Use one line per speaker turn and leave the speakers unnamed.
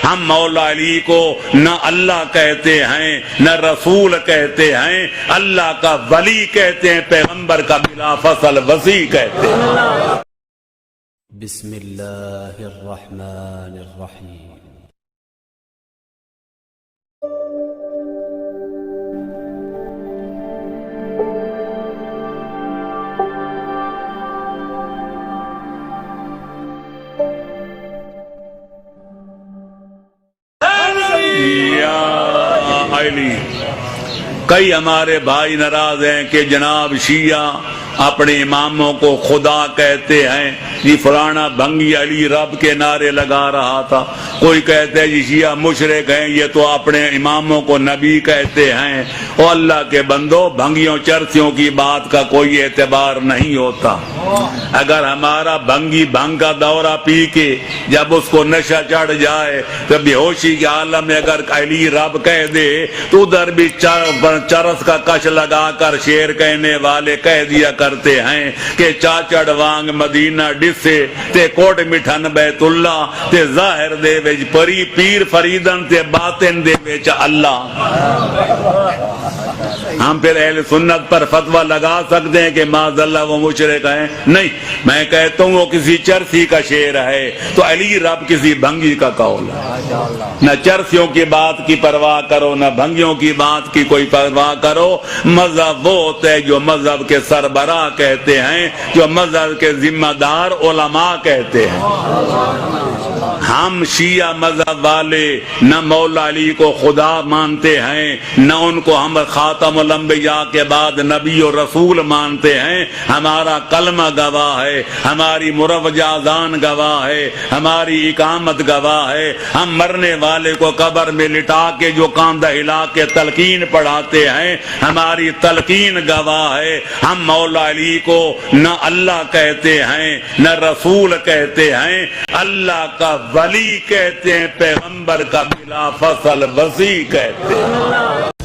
ہم مولا علی کو نہ اللہ کہتے ہیں نہ رسول کہتے ہیں، اللہ کا ولی کہتے ہیں، پیغمبر کا بلا فصل وسیع کہتے ہیں۔
بسم اللہ الرحمن الرحیم۔
کئی ہمارے بھائی ناراض ہیں کہ جناب شیعہ اپنے اماموں کو خدا کہتے ہیں، جی فلانا بھنگی علی رب کے نعرے لگا رہا تھا، کوئی کہتے ہیں جی شیعہ مشرک ہیں، یہ تو اپنے اماموں کو نبی کہتے ہیں۔ اور اللہ کے بندو، بھنگیوں چرسیوں کی بات کا کوئی اعتبار نہیں ہوتا۔ اگر ہمارا بھنگی بھنگ کا دورہ پی کے جب اس کو نشہ چڑھ جائے تو بے ہوشی کے عالم میں اگر علی رب کہہ دے تو ادھر بھی چرس کا کش لگا کر شیر کہنے والے کہہ دیا کرتے ہیں کہ چاچڑ وانگ مدینہ ڈسے تے کوٹ مٹھن بیت اللہ تے ظاہر دے وچ پری پیر فریدن تے باطن دے وچ اللہ۔ ہم پھر اہل سنت پر فتویٰ لگا سکتے ہیں کہ معاذ اللہ وہ مشرک ہیں؟ نہیں، میں کہتا ہوں وہ کسی چرسی کا شعر ہے تو علی رب کسی بھنگی کا قول ہے۔ نہ چرسیوں کی بات کی پرواہ کرو، نہ بھنگیوں کی بات کی کوئی پرواہ کرو۔ مذہب وہ ہوتا ہے جو مذہب کے سربراہ کہتے ہیں، جو مذہب کے ذمہ دار علماء کہتے ہیں۔ ہم شیعہ مذہب والے نہ مولا علی کو خدا مانتے ہیں، نہ ان کو ہم خاتم الانبیاء کے بعد نبی اور رسول مانتے ہیں۔ ہمارا کلمہ گواہ ہے، ہماری مروجہ اذان گواہ ہے، ہماری اقامت گواہ ہے۔ ہم مرنے والے کو قبر میں لٹا کے جو کاندھا ہلا کے تلقین پڑھاتے ہیں، ہماری تلقین گواہ ہے۔ ہم مولا علی کو نہ اللہ کہتے ہیں نہ رسول کہتے ہیں، اللہ کا ولی کہتے ہیں، پیغمبر کا بلا فصل وسیع کہتے ہیں۔